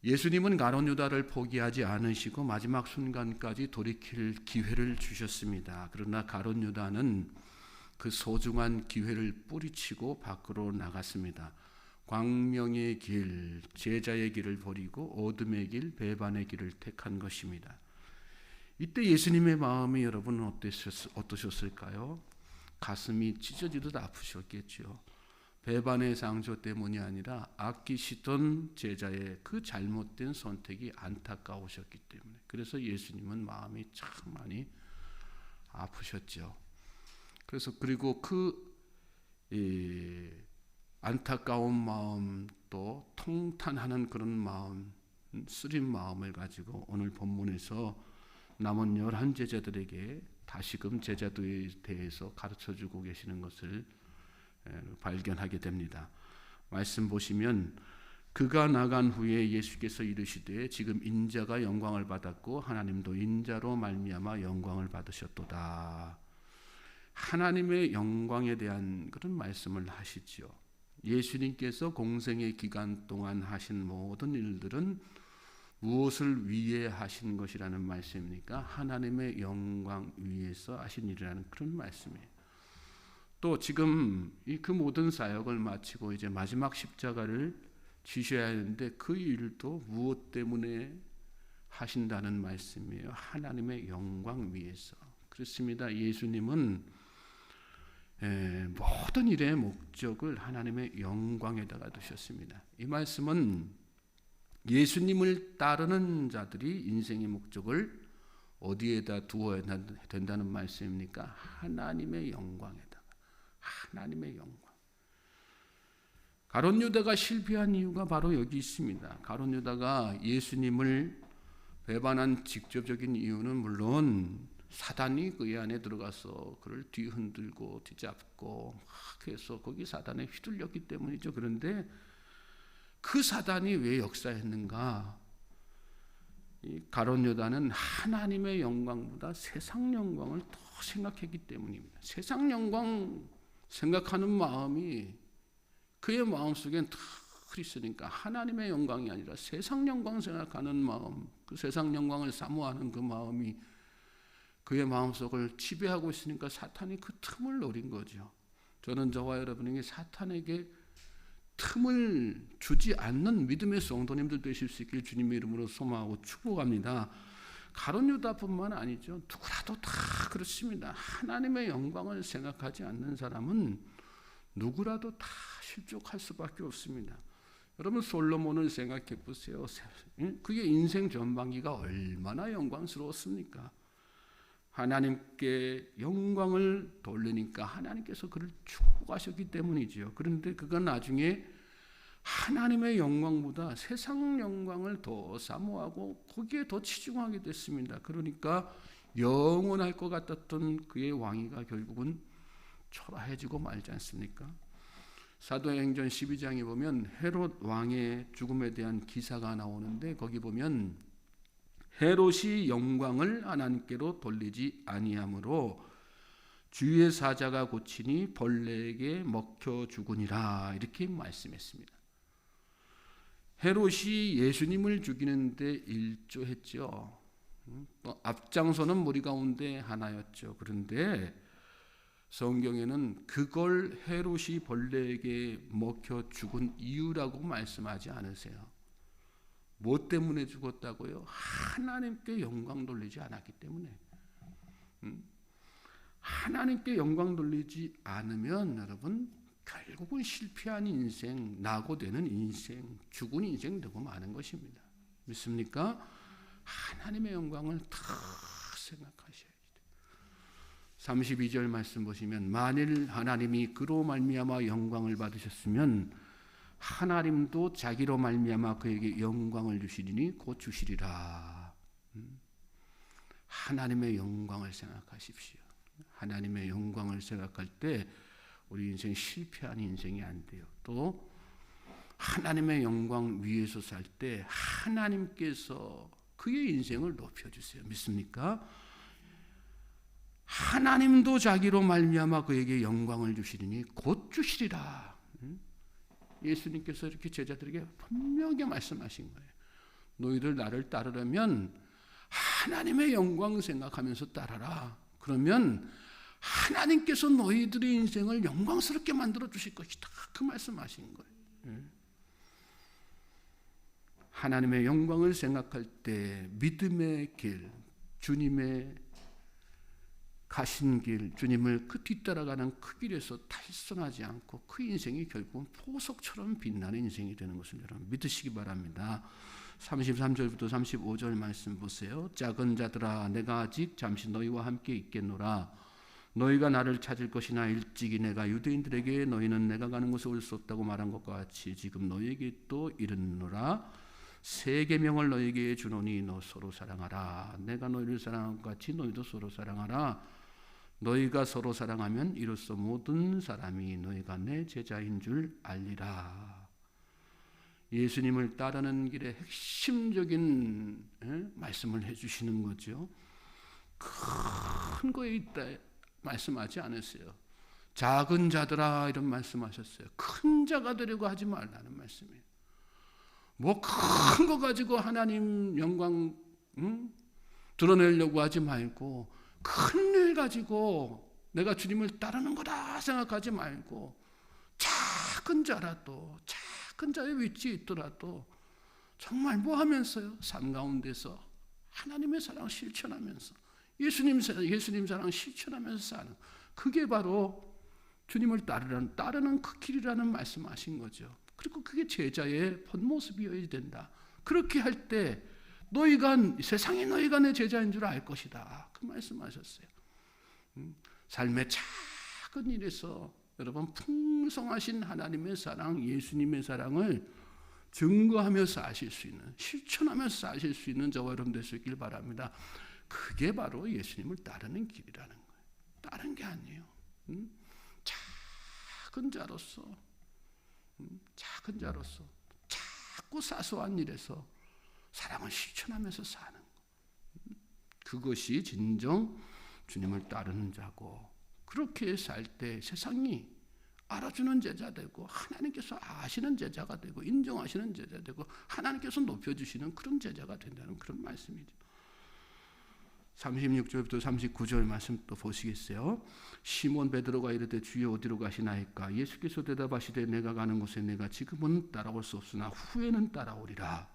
예수님은 가룟 유다를 포기하지 않으시고 마지막 순간까지 돌이킬 기회를 주셨습니다. 그러나 가룟 유다는 그 소중한 기회를 뿌리치고 밖으로 나갔습니다. 광명의 길, 제자의 길을 버리고 어둠의 길, 배반의 길을 택한 것입니다. 이때 예수님의 마음이 여러분 어떠셨을까요? 가슴이 찢어지듯 아프셨겠죠. 배반의 상처 때문이 아니라 아끼시던 제자의 그 잘못된 선택이 안타까우셨기 때문에, 그래서 예수님은 마음이 참 많이 아프셨죠. 그리고 그 안타까운 마음, 또 통탄하는 그런 마음, 쓰린 마음을 가지고 오늘 본문에서 남은 11제자들에게 다시금 제자도에 대해서 가르쳐주고 계시는 것을 발견하게 됩니다. 말씀 보시면 그가 나간 후에 예수께서 이르시되 지금 인자가 영광을 받았고 하나님도 인자로 말미암아 영광을 받으셨도다. 하나님의 영광에 대한 그런 말씀을 하시지요. 예수님께서 공생의 기간 동안 하신 모든 일들은 무엇을 위해 하신 것이라는 말씀입니까? 하나님의 영광 위에서 하신 일이라는 그런 말씀이에요. 또 지금 그 모든 사역을 마치고 이제 마지막 십자가를 지셔야 하는데 그 일도 무엇 때문에 하신다는 말씀이에요. 하나님의 영광 위에서. 그렇습니다. 예수님은 모든 일의 목적을 하나님의 영광에다가 두셨습니다. 이 말씀은 예수님을 따르는 자들이 인생의 목적을 어디에다 두어야 된다는 말씀입니까? 하나님의 영광에다가. 하나님의 영광. 가룟 유다가 실패한 이유가 바로 여기 있습니다. 가룟 유다가 예수님을 배반한 직접적인 이유는 물론 사단이 그의 안에 들어가서 그를 뒤흔들고 뒤잡고 해서 거기 사단에 휘둘렸기 때문이죠. 그런데 그 사단이 왜 역사했는가? 이 가룟 유다는 하나님의 영광보다 세상 영광을 더 생각했기 때문입니다. 세상 영광 생각하는 마음이 그의 마음속엔 다 있으니까 하나님의 영광이 아니라 세상 영광 생각하는 마음, 그 세상 영광을 사모하는 그 마음이 그의 마음속을 지배하고 있으니까 사탄이 그 틈을 노린 거죠. 저는 저와 여러분에게 사탄에게 틈을 주지 않는 믿음의 성도님들 되실 수 있길 주님의 이름으로 소망하고 축복합니다. 가룟 유다뿐만 아니죠. 누구라도 다 그렇습니다. 하나님의 영광을 생각하지 않는 사람은 누구라도 다 실족할 수밖에 없습니다. 여러분 솔로몬을 생각해 보세요. 그게 인생 전반기가 얼마나 영광스러웠습니까? 하나님께 영광을 돌리니까 하나님께서 그를 축복하셨기 때문이지요. 그런데 그가 나중에 하나님의 영광보다 세상 영광을 더 사모하고 거기에 더 치중하게 됐습니다. 그러니까 영원할 것 같았던 그의 왕위가 결국은 초라해지고 말지 않습니까? 사도행전 12장에 보면 헤롯 왕의 죽음에 대한 기사가 나오는데 거기 보면 헤롯이 영광을 하나님께로 돌리지 아니하므로 주의 사자가 고치니 벌레에게 먹혀 죽으니라 이렇게 말씀했습니다. 헤롯이 예수님을 죽이는데 일조했죠. 앞장서는 무리 가운데 하나였죠. 그런데 성경에는 그걸 헤롯이 벌레에게 먹혀 죽은 이유라고 말씀하지 않으세요. 뭐 때문에 죽었다고요? 하나님께 영광 돌리지 않았기 때문에. 하나님께 영광 돌리지 않으면 여러분 결국은 실패한 인생, 낙오되는 인생, 죽은 인생 되고 마는 것입니다. 믿습니까? 하나님의 영광을 다 생각하셔야 돼요. 32절 말씀 보시면 만일 하나님이 그로 말미암아 영광을 받으셨으면 하나님도 자기로 말미암아 그에게 영광을 주시리니 곧 주시리라. 하나님의 영광을 생각하십시오. 하나님의 영광을 생각할 때 우리 인생 실패한 인생이 안 돼요. 또 하나님의 영광 위에서 살 때 하나님께서 그의 인생을 높여주세요. 믿습니까? 하나님도 자기로 말미암아 그에게 영광을 주시리니 곧 주시리라. 예수님께서 이렇게 제자들에게 분명히 말씀하신 거예요. 너희들 나를 따르려면 하나님의 영광 생각하면서 따라라. 그러면 하나님께서 너희들의 인생을 영광스럽게 만들어 주실 것이다. 그 말씀하신 거예요. 하나님의 영광을 생각할 때 믿음의 길, 주님의 가신 길, 주님을 그 뒤따라가는 그 길에서 탈선하지 않고 그 인생이 결국은 보석처럼 빛나는 인생이 되는 것을 여러분 믿으시기 바랍니다. 33절부터 35절 말씀 보세요. 작은 자들아 내가 아직 잠시 너희와 함께 있겠노라. 너희가 나를 찾을 것이나 일찍이 내가 유대인들에게 너희는 내가 가는 곳에 올 수 없다고 말한 것과 같이 지금 너희에게 또 이르노라. 새 계명을 너희에게 주노니 너 서로 사랑하라. 내가 너희를 사랑한 것 같이 너희도 서로 사랑하라. 너희가 서로 사랑하면 이로써 모든 사람이 너희가 내 제자인 줄 알리라. 예수님을 따르는 길에 핵심적인 말씀을 해주시는 거죠. 큰 거에 있다 말씀하지 않으세요. 작은 자들아 이런 말씀하셨어요. 큰 자가 되려고 하지 말라는 말씀이에요. 뭐 큰 거 가지고 하나님 영광 드러내려고 하지 말고 큰 일 가지고 내가 주님을 따르는 거다 생각하지 말고 작은 자라도 작은 자의 위치에 있더라도 정말 뭐 하면서요? 삶 가운데서 하나님의 사랑 실천하면서 예수님 사랑 실천하면서 사는 그게 바로 주님을 따르는 그 길이라는 말씀하신 거죠. 그리고 그게 제자의 본 모습이어야 된다. 그렇게 할 때 세상에 너희가 내 제자인 줄 알 것이다. 그 말씀하셨어요. 삶의 작은 일에서 여러분 풍성하신 하나님의 사랑, 예수님의 사랑을 증거하면서 아실 수 있는, 실천하면서 아실 수 있는 저와 여러분 되시길 바랍니다. 그게 바로 예수님을 따르는 길이라는 거예요. 다른 게 아니에요. 작은 자로서 자꾸 사소한 일에서 사랑을 실천하면서 사는 것. 그것이 진정 주님을 따르는 자고 그렇게 살 때 세상이 알아주는 제자 되고 하나님께서 아시는 제자가 되고 인정하시는 제자 되고 하나님께서 높여주시는 그런 제자가 된다는 그런 말씀이죠. 36절부터 39절 말씀 또 보시겠어요? 시몬 베드로가 이르되 주여 어디로 가시나이까? 예수께서 대답하시되 내가 가는 곳에 내가 지금은 따라올 수 없으나 후에는 따라오리라.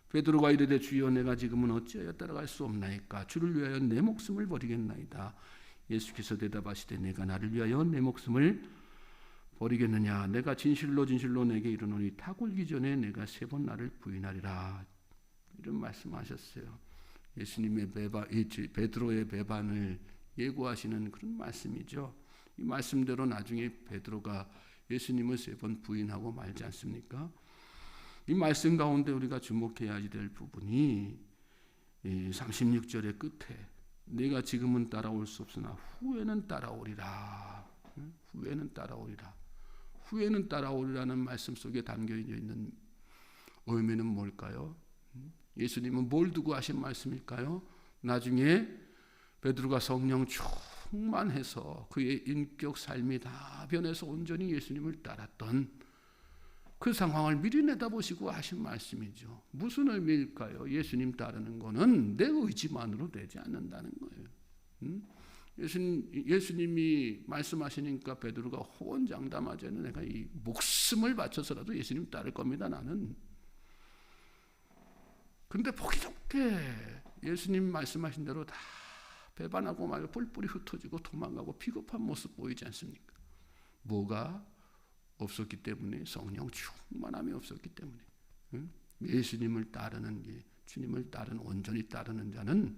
베드로가 이르되 주여 내가 지금은 어찌하여 따라갈 수 없나이까? 주를 위하여 내 목숨을 버리겠나이다. 예수께서 대답하시되 내가 나를 위하여 내 목숨을 버리겠느냐? 내가 진실로 내게 이르노니 타 굴기 전에 내가 3번 나를 부인하리라. 이런 말씀하셨어요. 예수님의 베드로의 배반을 예고하시는 그런 말씀이죠. 이 말씀대로 나중에 베드로가 예수님을 3번 부인하고 말지 않습니까? 이 말씀 가운데 우리가 주목해야 될 부분이 36절의 끝에 내가 지금은 따라올 수 없으나 후에는 따라오리라. 후에는 따라오리라. 후에는 따라오리라는 말씀 속에 담겨 있는 의미는 뭘까요? 예수님은 뭘 두고 하신 말씀일까요? 나중에 베드로가 성령 충만해서 그의 인격 삶이 다 변해서 온전히 예수님을 따랐던 그 상황을 미리 내다보시고 하신 말씀이죠. 무슨 의미일까요? 예수님 따르는 거는 내 의지만으로 되지 않는다는 거예요. 예수님이 말씀하시니까 베드로가 호언장담하자는 내가 이 목숨을 바쳐서라도 예수님 따를 겁니다. 나는. 근데 보기 좋게 예수님 말씀하신 대로 다 배반하고 말고 뿔뿔이 흩어지고 도망가고 비겁한 모습 보이지 않습니까? 뭐가 없었기 때문에 성령 충만함이 없었기 때문에 예수님을 따르는 게 주님을 따르는 온전히 따르는 자는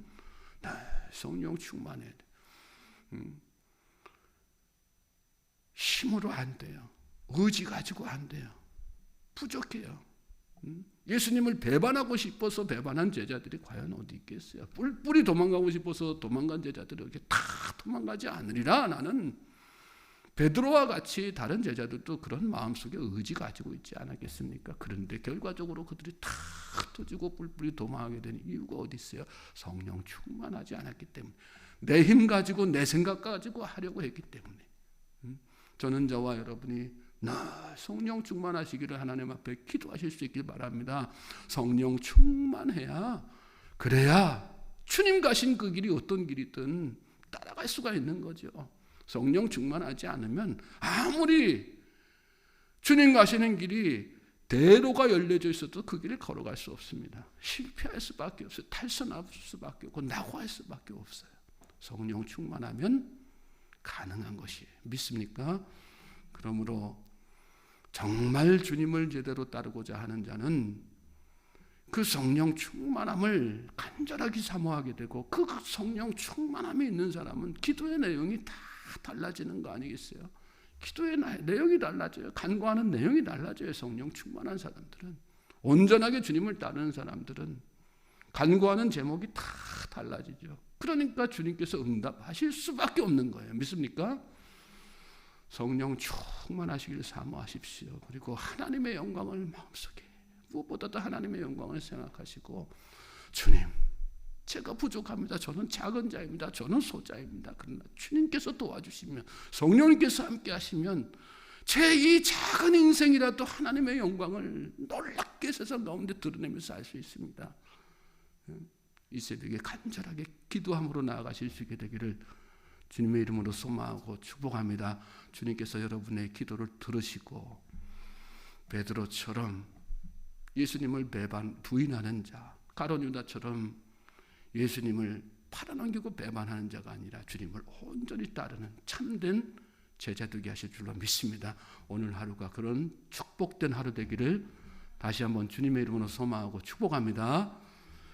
성령 충만해야 돼. 힘으로 안 돼요. 의지 가지고 안 돼요. 부족해요. 예수님을 배반하고 싶어서 배반한 제자들이 과연 어디 있겠어요? 뿔뿔이 도망가고 싶어서 도망간 제자들이 이렇게 다 도망가지 않으리라. 나는 베드로와 같이 다른 제자들도 그런 마음속에 의지 가지고 있지 않았겠습니까? 그런데 결과적으로 그들이 다 흩어지고 뿔뿔이 도망하게 된 이유가 어디 있어요? 성령 충만하지 않았기 때문에 내 힘 가지고 내 생각 가지고 하려고 했기 때문에 저는 저와 여러분이 늘 성령 충만하시기를 하나님 앞에 기도하실 수 있길 바랍니다. 성령 충만해야, 그래야 주님 가신 그 길이 어떤 길이든 따라갈 수가 있는 거죠. 성령 충만하지 않으면 아무리 주님 가시는 길이 대로가 열려져 있어도 그 길을 걸어갈 수 없습니다. 실패할 수밖에 없어요. 탈선할 수밖에 없고 낙오할 수밖에 없어요. 성령 충만하면 가능한 것이 믿습니까? 그러므로 정말 주님을 제대로 따르고자 하는 자는 그 성령 충만함을 간절하게 사모하게 되고, 그 성령 충만함이 있는 사람은 기도의 내용이 다 달라지는 거 아니겠어요? 기도의 내용이 달라져요. 간구하는 내용이 달라져요. 성령 충만한 사람들은, 온전하게 주님을 따르는 사람들은 간구하는 제목이 다 달라지죠. 그러니까 주님께서 응답하실 수밖에 없는 거예요. 믿습니까? 성령 충만하시길 사모하십시오. 그리고 하나님의 영광을 마음속에, 무엇보다도 하나님의 영광을 생각하시고, 주님, 제가 부족합니다. 저는 작은 자입니다. 저는 소자입니다. 그러나 주님께서 도와주시면, 성령님께서 함께 하시면 제 이 작은 인생이라도 하나님의 영광을 놀랍게 세상 가운데 드러내면서 알 수 있습니다. 이 새벽에 간절하게 기도함으로 나아가실 수 있게 되기를 주님의 이름으로 소망하고 축복합니다. 주님께서 여러분의 기도를 들으시고 베드로처럼 예수님을 부인하는 자, 가룟 유다처럼 예수님을 팔아넘기고 배반하는 자가 아니라 주님을 온전히 따르는 참된 제자 되게 하실 줄로 믿습니다. 오늘 하루가 그런 축복된 하루 되기를 다시 한번 주님의 이름으로 소망하고 축복합니다.